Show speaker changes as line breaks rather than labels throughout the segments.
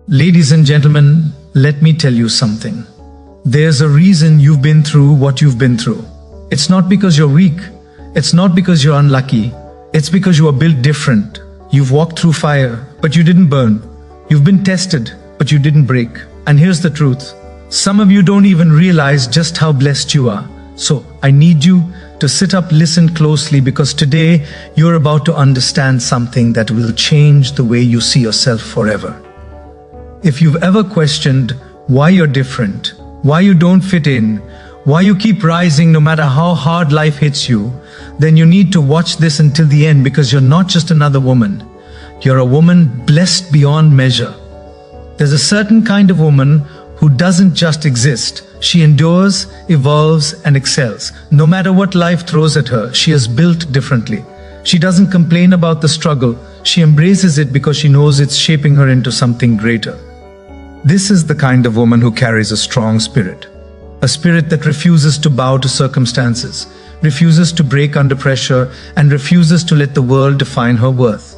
Ladies and gentlemen, let me tell you something. There's a reason you've been through what you've been through. It's not because you're weak. It's not because you're unlucky. It's because you are built different. You've walked through fire, but you didn't burn. You've been tested, but you didn't break. And here's the truth. Some of you don't even realize just how blessed you are. So I need you to sit up, listen closely, because today you're about to understand something that will change the way you see yourself forever. If you've ever questioned why you're different, why you don't fit in, why you keep rising no matter how hard life hits you, then you need to watch this until the end, because you're not just another woman. You're a woman blessed beyond measure. There's a certain kind of woman who doesn't just exist. She endures, evolves, and excels. No matter what life throws at her, she is built differently. She doesn't complain about the struggle. She embraces it because she knows it's shaping her into something greater. This is the kind of woman who carries a strong spirit. A spirit that refuses to bow to circumstances, refuses to break under pressure, and refuses to let the world define her worth.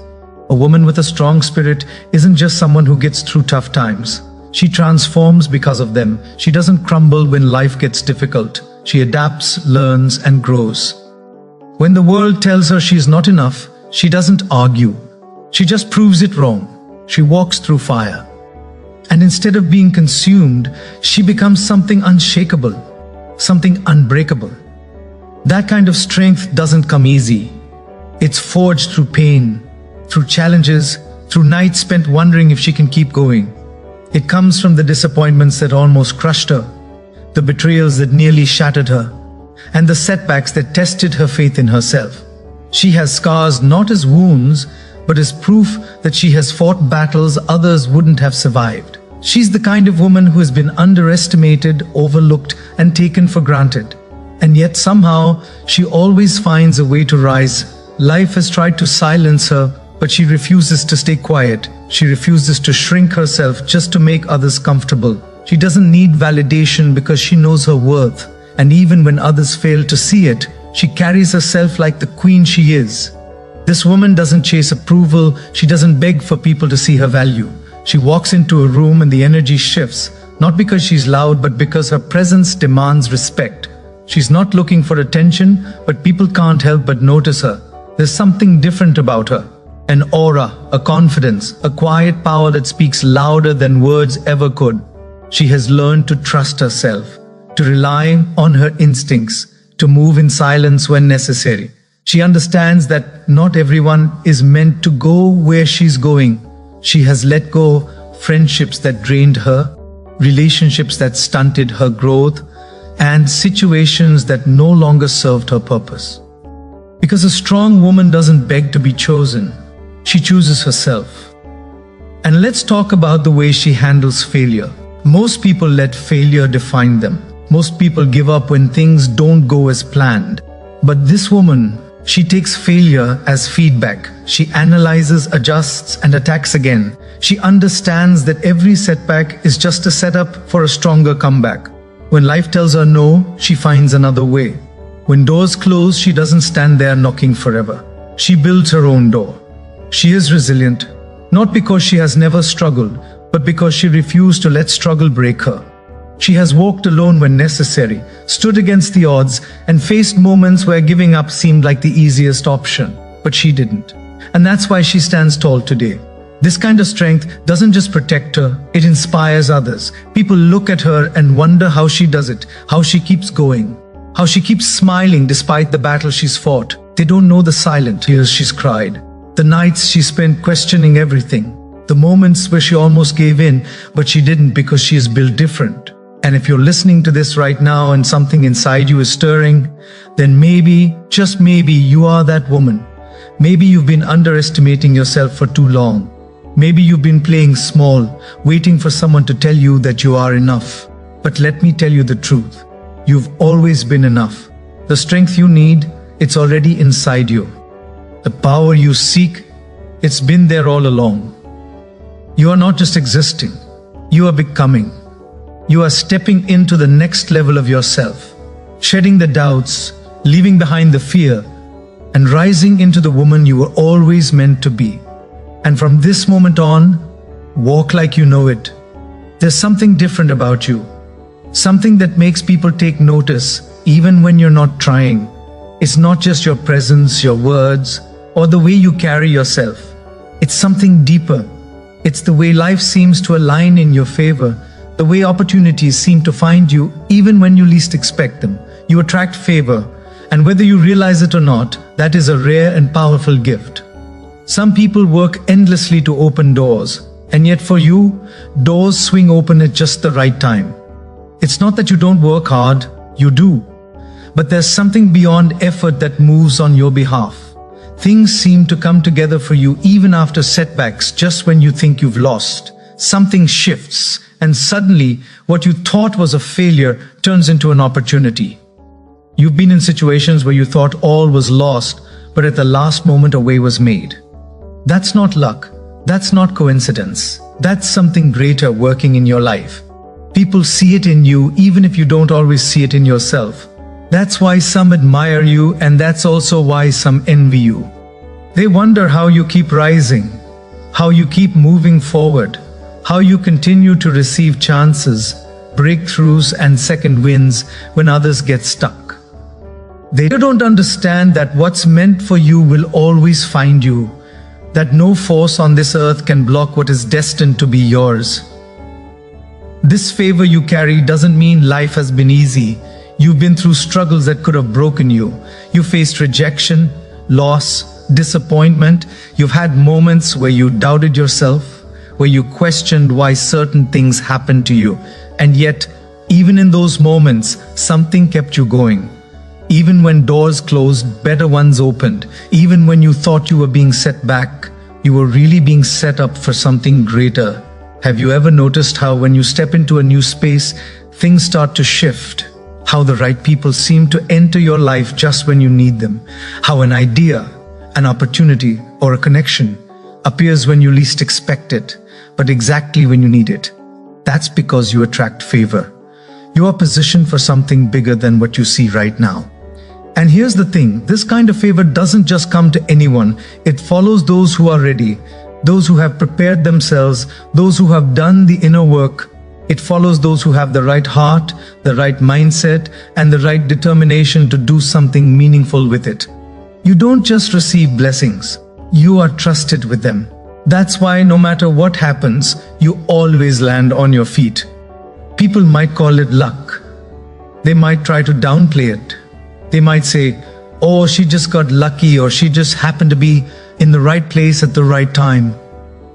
A woman with a strong spirit isn't just someone who gets through tough times. She transforms because of them. She doesn't crumble when life gets difficult. She adapts, learns, and grows. When the world tells her she's not enough, she doesn't argue. She just proves it wrong. She walks through fire. And instead of being consumed, she becomes something unshakable, something unbreakable. That kind of strength doesn't come easy. It's forged through pain, through challenges, through nights spent wondering if she can keep going. It comes from the disappointments that almost crushed her, the betrayals that nearly shattered her, and the setbacks that tested her faith in herself. She has scars not as wounds, but as proof that she has fought battles others wouldn't have survived. She's the kind of woman who has been underestimated, overlooked, and taken for granted. And yet somehow, she always finds a way to rise. Life has tried to silence her, but she refuses to stay quiet. She refuses to shrink herself just to make others comfortable. She doesn't need validation because she knows her worth. And even when others fail to see it, she carries herself like the queen she is. This woman doesn't chase approval. She doesn't beg for people to see her value. She walks into a room and the energy shifts, not because she's loud, but because her presence demands respect. She's not looking for attention, but people can't help but notice her. There's something different about her. An aura, a confidence, a quiet power that speaks louder than words ever could. She has learned to trust herself, to rely on her instincts, to move in silence when necessary. She understands that not everyone is meant to go where she's going. She has let go friendships that drained her, relationships that stunted her growth, and situations that no longer served her purpose. Because a strong woman doesn't beg to be chosen. She chooses herself. And let's talk about the way she handles failure. Most people let failure define them. Most people give up when things don't go as planned. But this woman, she takes failure as feedback. She analyzes, adjusts, and attacks again. She understands that every setback is just a setup for a stronger comeback. When life tells her no, she finds another way. When doors close, she doesn't stand there knocking forever. She builds her own door. She is resilient, not because she has never struggled, but because she refused to let struggle break her. She has walked alone when necessary, stood against the odds, and faced moments where giving up seemed like the easiest option. But she didn't. And that's why she stands tall today. This kind of strength doesn't just protect her, it inspires others. People look at her and wonder how she does it, how she keeps going, how she keeps smiling despite the battle she's fought. They don't know the silent tears she's cried, the nights she spent questioning everything, the moments where she almost gave in, but she didn't because she is built different. And if you're listening to this right now and something inside you is stirring, then maybe, just maybe, you are that woman. Maybe you've been underestimating yourself for too long. Maybe you've been playing small, waiting for someone to tell you that you are enough. But let me tell you the truth. You've always been enough. The strength you need, it's already inside you. The power you seek, it's been there all along. You are not just existing. You are becoming. You are stepping into the next level of yourself, shedding the doubts, leaving behind the fear, and rising into the woman you were always meant to be. And from this moment on, Walk like you know it. There's something different about you. Something that makes people take notice even when you're not trying. It's not just your presence, your words, or the way you carry yourself. It's something deeper. It's the way life seems to align in your favor, the way opportunities seem to find you even when you least expect them. You attract favor, and whether you realize it or not, that is a rare and powerful gift. Some people work endlessly to open doors, and yet for you, doors swing open at just the right time. It's not that you don't work hard, you do. But there's something beyond effort that moves on your behalf. Things seem to come together for you even after setbacks, just when you think you've lost. Something shifts, and suddenly, what you thought was a failure turns into an opportunity. You've been in situations where you thought all was lost, but at the last moment a way was made. That's not luck. That's not coincidence. That's something greater working in your life. People see it in you even if you don't always see it in yourself. That's why some admire you, and that's also why some envy you. They wonder how you keep rising, how you keep moving forward, how you continue to receive chances, breakthroughs, and second wins when others get stuck. They don't understand that what's meant for you will always find you, that no force on this earth can block what is destined to be yours. This favor you carry doesn't mean life has been easy. You've been through struggles that could have broken you. You faced rejection, loss, disappointment. You've had moments where you doubted yourself, where you questioned why certain things happened to you. And yet, even in those moments, something kept you going. Even when doors closed, better ones opened. Even when you thought you were being set back, you were really being set up for something greater. Have you ever noticed how when you step into a new space, things start to shift? How the right people seem to enter your life just when you need them. How an idea, an opportunity, or a connection appears when you least expect it, but exactly when you need it. That's because you attract favor. You are positioned for something bigger than what you see right now. And here's the thing, this kind of favor doesn't just come to anyone. It follows those who are ready, those who have prepared themselves, those who have done the inner work. It follows those who have the right heart, the right mindset, and the right determination to do something meaningful with it. You don't just receive blessings, you are trusted with them. That's why no matter what happens, you always land on your feet. People might call it luck. They might try to downplay it. They might say, oh, she just got lucky, or she just happened to be in the right place at the right time.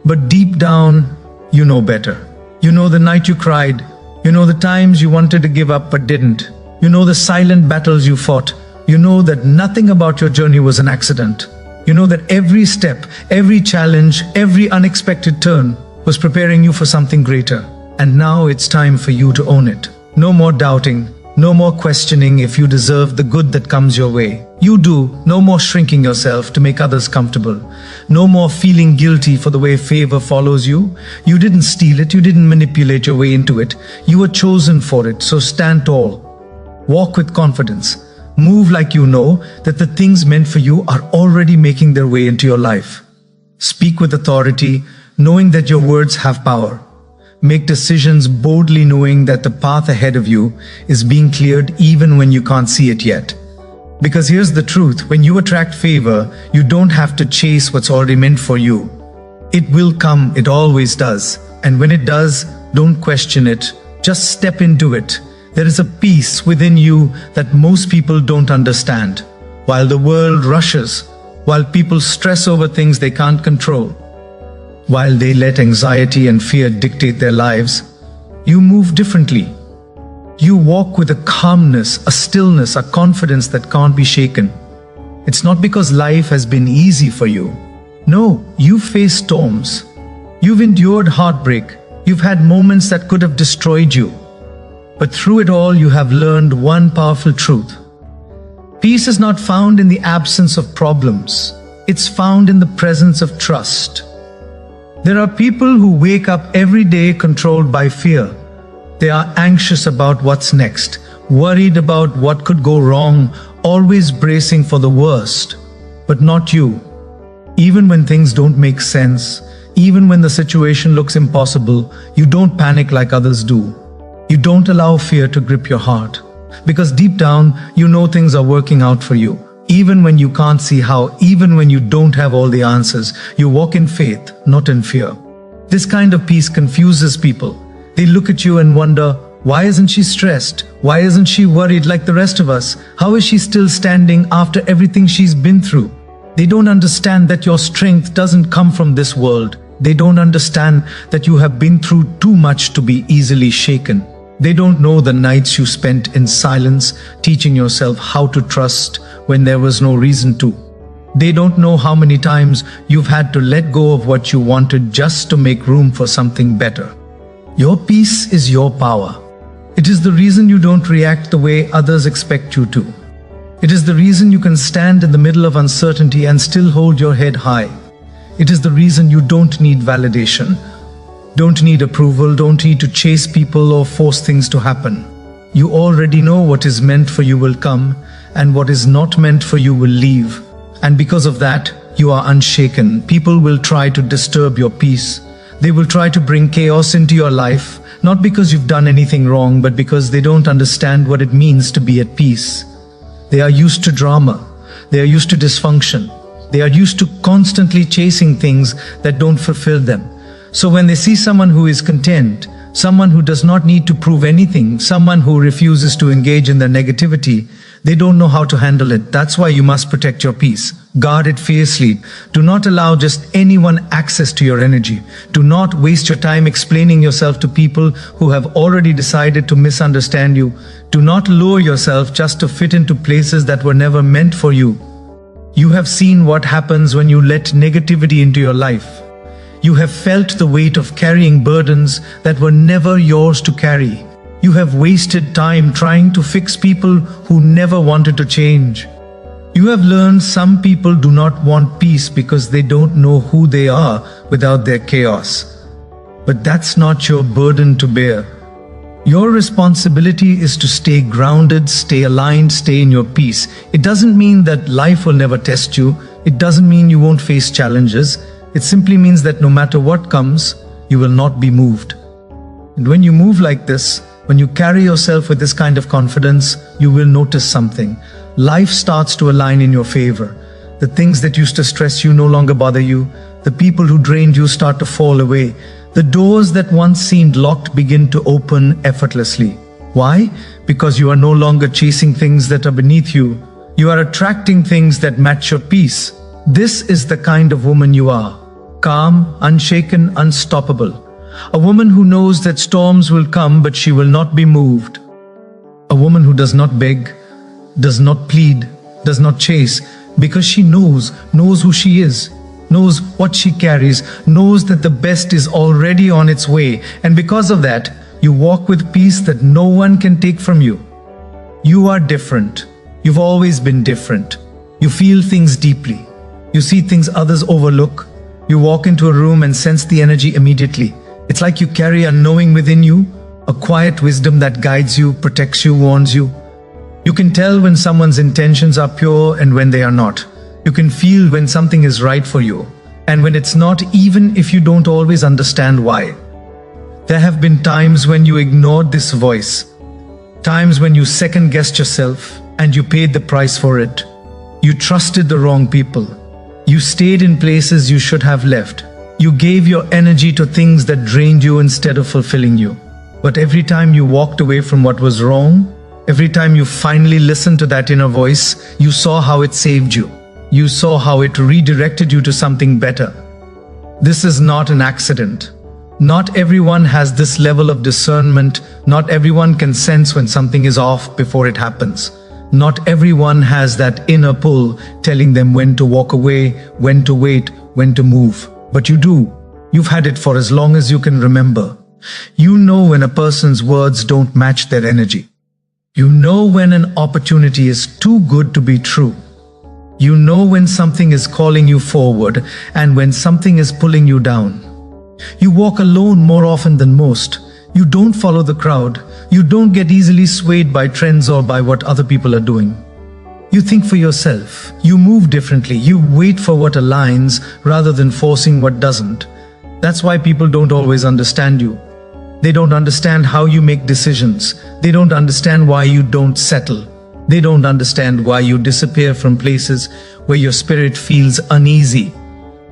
But deep down, you know better. You know the night you cried. You know the times you wanted to give up but didn't. You know the silent battles you fought. You know that nothing about your journey was an accident. You know that every step, every challenge, every unexpected turn was preparing you for something greater. And now it's time for you to own it. No more doubting. No more questioning if you deserve the good that comes your way. You do. No more shrinking yourself to make others comfortable. No more feeling guilty for the way favor follows you. You didn't steal it. You didn't manipulate your way into it. You were chosen for it. So stand tall. Walk with confidence. Move like you know that the things meant for you are already making their way into your life. Speak with authority, knowing that your words have power. Make decisions boldly, knowing that the path ahead of you is being cleared even when you can't see it yet. Because here's the truth, when you attract favor, you don't have to chase what's already meant for you. It will come, it always does. And when it does, don't question it, just step into it. There is a peace within you that most people don't understand. While the world rushes, while people stress over things they can't control, while they let anxiety and fear dictate their lives, you move differently. You walk with a calmness, a stillness, a confidence that can't be shaken. It's not because life has been easy for you. No, you've faced storms. You've endured heartbreak. You've had moments that could have destroyed you. But through it all, you have learned one powerful truth. Peace is not found in the absence of problems. It's found in the presence of trust. There are people who wake up every day controlled by fear. They are anxious about what's next, worried about what could go wrong, always bracing for the worst. But not you. Even when things don't make sense, Even when the situation looks impossible, you don't panic like others do. You don't allow fear to grip your heart. Because deep down, you know things are working out for you. Even when you can't see how, even when you don't have all the answers, you walk in faith, not in fear. This kind of peace confuses people. They look at you and wonder, why isn't she stressed? Why isn't she worried like the rest of us? How is she still standing after everything she's been through? They don't understand that your strength doesn't come from this world. They don't understand that you have been through too much to be easily shaken. They don't know the nights you spent in silence, teaching yourself how to trust when there was no reason to. They don't know how many times you've had to let go of what you wanted just to make room for something better. Your peace is your power. It is the reason you don't react the way others expect you to. It is the reason you can stand in the middle of uncertainty and still hold your head high. It is the reason you don't need validation, don't need approval, don't need to chase people or force things to happen. You already know what is meant for you will come, and what is not meant for you will leave. And because of that, you are unshaken. People will try to disturb your peace. They will try to bring chaos into your life, not because you've done anything wrong, but because they don't understand what it means to be at peace. They are used to drama. They are used to dysfunction. They are used to constantly chasing things that don't fulfill them. So when they see someone who is content, someone who does not need to prove anything, someone who refuses to engage in their negativity, they don't know how to handle it. That's why you must protect your peace. Guard it fiercely. Do not allow just anyone access to your energy. Do not waste your time explaining yourself to people who have already decided to misunderstand you. Do not lower yourself just to fit into places that were never meant for you. You have seen what happens when you let negativity into your life. You have felt the weight of carrying burdens that were never yours to carry. You have wasted time trying to fix people who never wanted to change. You have learned some people do not want peace because they don't know who they are without their chaos. But that's not your burden to bear. Your responsibility is to stay grounded, stay aligned, stay in your peace. It doesn't mean that life will never test you. It doesn't mean you won't face challenges. It simply means that no matter what comes, you will not be moved. And when you move like this, when you carry yourself with this kind of confidence, you will notice something. Life starts to align in your favor. The things that used to stress you no longer bother you. The people who drained you start to fall away. The doors that once seemed locked begin to open effortlessly. Why? Because you are no longer chasing things that are beneath you. You are attracting things that match your peace. This is the kind of woman you are. Calm, unshaken, unstoppable. A woman who knows that storms will come but she will not be moved. A woman who does not beg, does not plead, does not chase, because she knows who she is, knows what she carries, knows that the best is already on its way, and because of that, you walk with peace that no one can take from you. You are different. You've always been different. You feel things deeply. You see things others overlook. You walk into a room and sense the energy immediately. It's like you carry a knowing within you, a quiet wisdom that guides you, protects you, warns you. You can tell when someone's intentions are pure and when they are not. You can feel when something is right for you and when it's not, even if you don't always understand why. There have been times when you ignored this voice, times when you second-guessed yourself and you paid the price for it. You trusted the wrong people. You stayed in places you should have left. You gave your energy to things that drained you instead of fulfilling you. But every time you walked away from what was wrong, every time you finally listened to that inner voice, you saw how it saved you. You saw how it redirected you to something better. This is not an accident. Not everyone has this level of discernment. Not everyone can sense when something is off before it happens. Not everyone has that inner pull telling them when to walk away, when to wait, when to move. But you do. You've had it for as long as you can remember. You know when a person's words don't match their energy. You know when an opportunity is too good to be true. You know when something is calling you forward and when something is pulling you down. You walk alone more often than most. You don't follow the crowd. You don't get easily swayed by trends or by what other people are doing. You think for yourself. You move differently. You wait for what aligns rather than forcing what doesn't. That's why people don't always understand you. They don't understand how you make decisions. They don't understand why you don't settle. They don't understand why you disappear from places where your spirit feels uneasy.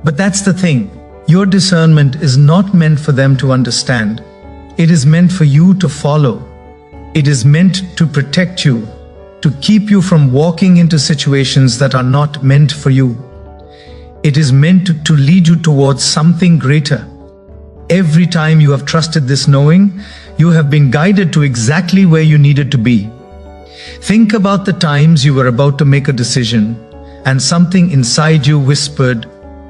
But that's the thing. Your discernment is not meant for them to understand. It is meant for you to follow. It is meant to protect you, to keep you from walking into situations that are not meant for you. It is meant to lead you towards something greater. Every time you have trusted this knowing, you have been guided to exactly where you needed to be. Think about the times you were about to make a decision and something inside you whispered,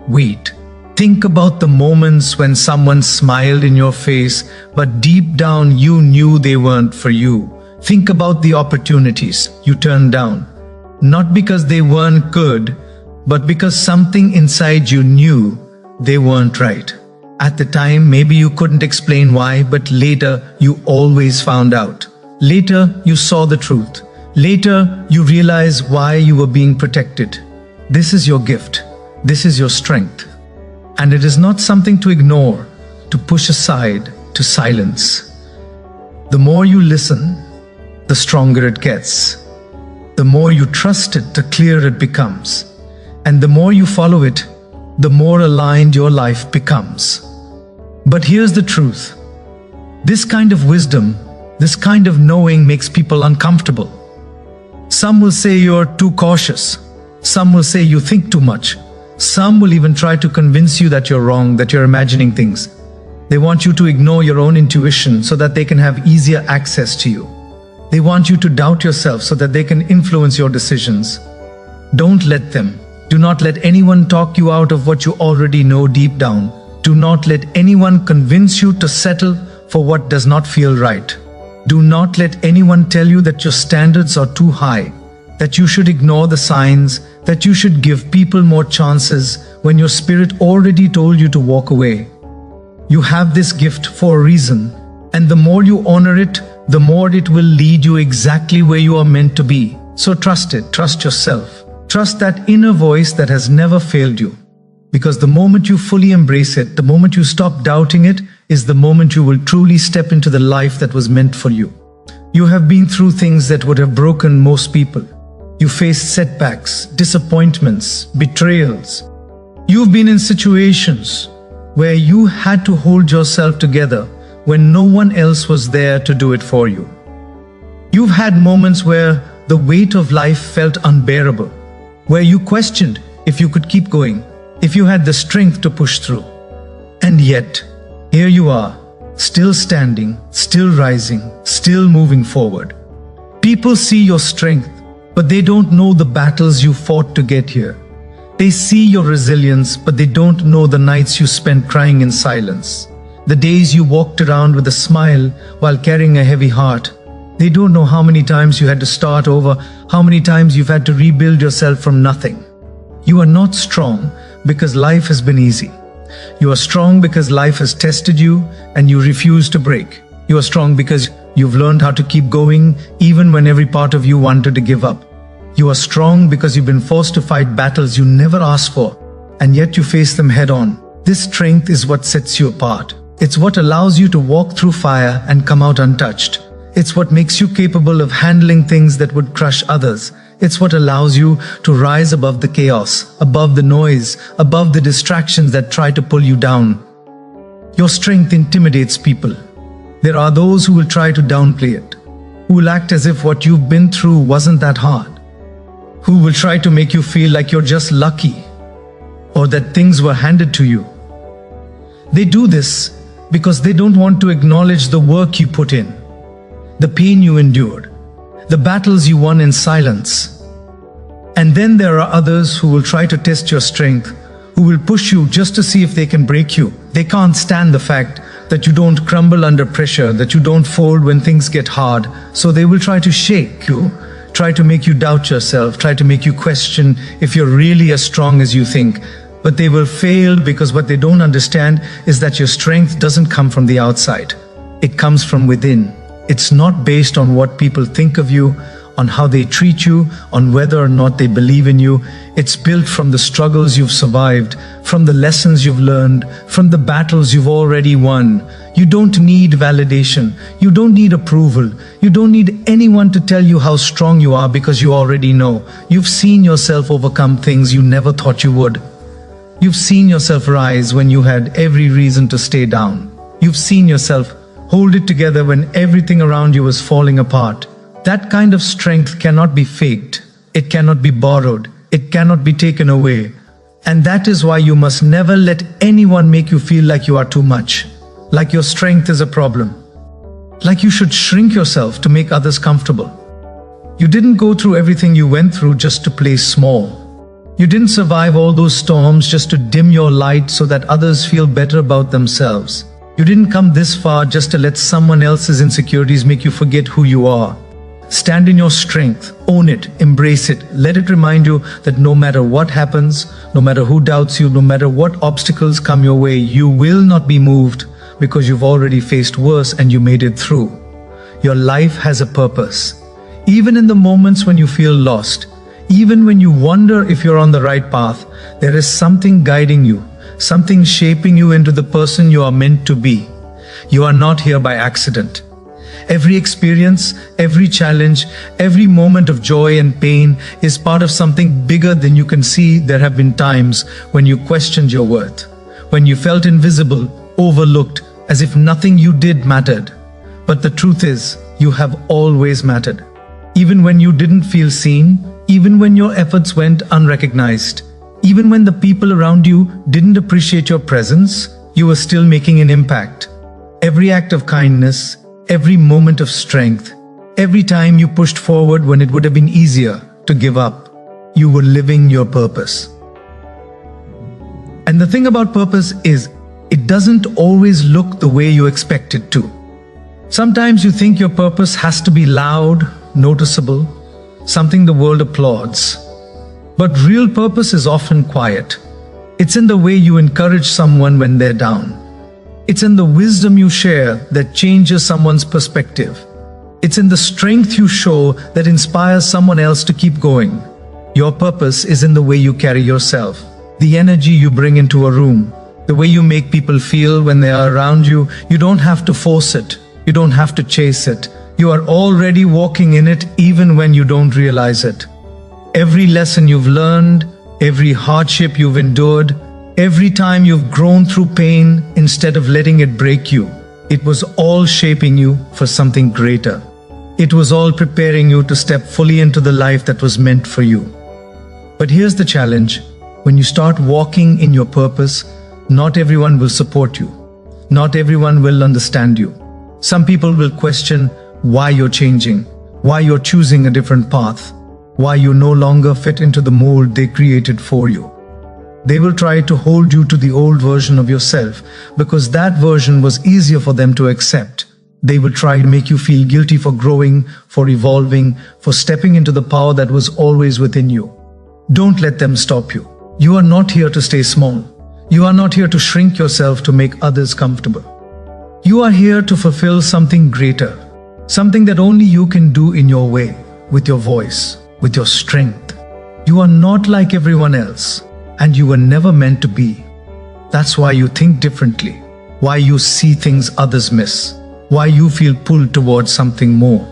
"Wait." Think about the moments when someone smiled in your face, but deep down you knew they weren't for you. Think about the opportunities you turned down, not because they weren't good, but because something inside you knew they weren't right. At the time, maybe you couldn't explain why, but later you always found out. Later, you saw the truth. Later, you realized why you were being protected. This is your gift. This is your strength. And it is not something to ignore, to push aside, to silence. The more you listen, the stronger it gets. The more you trust it, the clearer it becomes. And the more you follow it, the more aligned your life becomes. But here's the truth. This kind of wisdom, this kind of knowing makes people uncomfortable. Some will say you're too cautious. Some will say you think too much. Some will even try to convince you that you're wrong, that you're imagining things. They want you to ignore your own intuition so that they can have easier access to you. They want you to doubt yourself so that they can influence your decisions. Don't let them. Do not let anyone talk you out of what you already know deep down. Do not let anyone convince you to settle for what does not feel right. Do not let anyone tell you that your standards are too high, that you should ignore the signs, that you should give people more chances when your spirit already told you to walk away. You have this gift for a reason, and the more you honor it, the more it will lead you exactly where you are meant to be. So trust it, trust yourself. Trust that inner voice that has never failed you. Because the moment you fully embrace it, the moment you stop doubting it, is the moment you will truly step into the life that was meant for you. You have been through things that would have broken most people. You faced setbacks, disappointments, betrayals. You've been in situations where you had to hold yourself together when no one else was there to do it for you. You've had moments where the weight of life felt unbearable, where you questioned if you could keep going, if you had the strength to push through. And yet, here you are, still standing, still rising, still moving forward. People see your strength, but they don't know the battles you fought to get here. They see your resilience, but they don't know the nights you spent crying in silence. The days you walked around with a smile while carrying a heavy heart. They don't know how many times you had to start over, how many times you've had to rebuild yourself from nothing. You are not strong because life has been easy. You are strong because life has tested you and you refuse to break. You are strong because you've learned how to keep going even when every part of you wanted to give up. You are strong because you've been forced to fight battles you never asked for, and yet you face them head on. This strength is what sets you apart. It's what allows you to walk through fire and come out untouched. It's what makes you capable of handling things that would crush others. It's what allows you to rise above the chaos, above the noise, above the distractions that try to pull you down. Your strength intimidates people. There are those who will try to downplay it, who will act as if what you've been through wasn't that hard, who will try to make you feel like you're just lucky or that things were handed to you. They do this because they don't want to acknowledge the work you put in, the pain you endured, the battles you won in silence. And then there are others who will try to test your strength, who will push you just to see if they can break you. They can't stand the fact that you don't crumble under pressure, that you don't fold when things get hard. So they will try to shake you, try to make you doubt yourself, try to make you question if you're really as strong as you think. But they will fail because what they don't understand is that your strength doesn't come from the outside. It comes from within. It's not based on what people think of you on how they treat you, on whether or not they believe in you. It's built from the struggles you've survived, from the lessons you've learned, from the battles you've already won. You don't need validation. You don't need approval. You don't need anyone to tell you how strong you are, because you already know. You've seen yourself overcome things you never thought you would. You've seen yourself rise when you had every reason to stay down. You've seen yourself hold it together when everything around you was falling apart. That kind of strength cannot be faked. It cannot be borrowed. It cannot be taken away. And that is why you must never let anyone make you feel like you are too much, like your strength is a problem, like you should shrink yourself to make others comfortable. You didn't go through everything you went through just to play small. You didn't survive all those storms just to dim your light so that others feel better about themselves. You didn't come this far just to let someone else's insecurities make you forget who you are. Stand in your strength, own it, embrace it. Let it remind you that no matter what happens, no matter who doubts you, no matter what obstacles come your way, you will not be moved, because you've already faced worse and you made it through. Your life has a purpose. Even in the moments when you feel lost, even when you wonder if you're on the right path, there is something guiding you, something shaping you into the person you are meant to be. You are not here by accident. Every experience, every challenge, every moment of joy and pain is part of something bigger than you can see. There have been times when you questioned your worth, when you felt invisible, overlooked, as if nothing you did mattered. But the truth is, you have always mattered. Even when you didn't feel seen, even when your efforts went unrecognized, even when the people around you didn't appreciate your presence, you were still making an impact. Every act of kindness, every moment of strength, every time you pushed forward when it would have been easier to give up, you were living your purpose. And the thing about purpose is, it doesn't always look the way you expect it to. Sometimes you think your purpose has to be loud, noticeable, something the world applauds. But real purpose is often quiet. It's in the way you encourage someone when they're down. It's in the wisdom you share that changes someone's perspective. It's in the strength you show that inspires someone else to keep going. Your purpose is in the way you carry yourself, the energy you bring into a room, the way you make people feel when they are around you. You don't have to force it. You don't have to chase it. You are already walking in it even when you don't realize it. Every lesson you've learned, every hardship you've endured, every time you've grown through pain instead of letting it break you, it was all shaping you for something greater. It was all preparing you to step fully into the life that was meant for you. But here's the challenge. When you start walking in your purpose, not everyone will support you. Not everyone will understand you. Some people will question why you're changing, why you're choosing a different path, why you no longer fit into the mold they created for you. They will try to hold you to the old version of yourself because that version was easier for them to accept. They will try to make you feel guilty for growing, for evolving, for stepping into the power that was always within you. Don't let them stop you. You are not here to stay small. You are not here to shrink yourself to make others comfortable. You are here to fulfill something greater, something that only you can do in your way, with your voice, with your strength. You are not like everyone else, and you were never meant to be. That's why you think differently, why you see things others miss, why you feel pulled towards something more.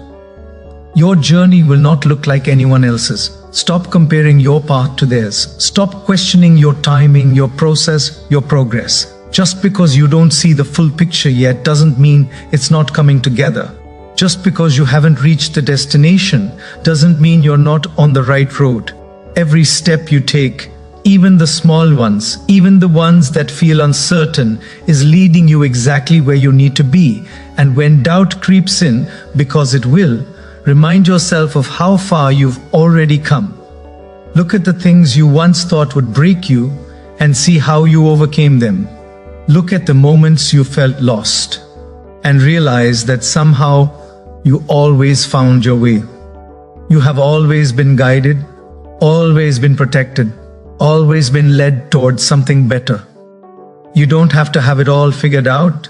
Your journey will not look like anyone else's. Stop comparing your path to theirs. Stop questioning your timing, your process, your progress. Just because you don't see the full picture yet doesn't mean it's not coming together. Just because you haven't reached the destination doesn't mean you're not on the right road. Every step you take, even the small ones, even the ones that feel uncertain, is leading you exactly where you need to be. And when doubt creeps in, because it will, remind yourself of how far you've already come. Look at the things you once thought would break you and see how you overcame them. Look at the moments you felt lost and realize that somehow you always found your way. You have always been guided, always been protected, always been led towards something better. You don't have to have it all figured out.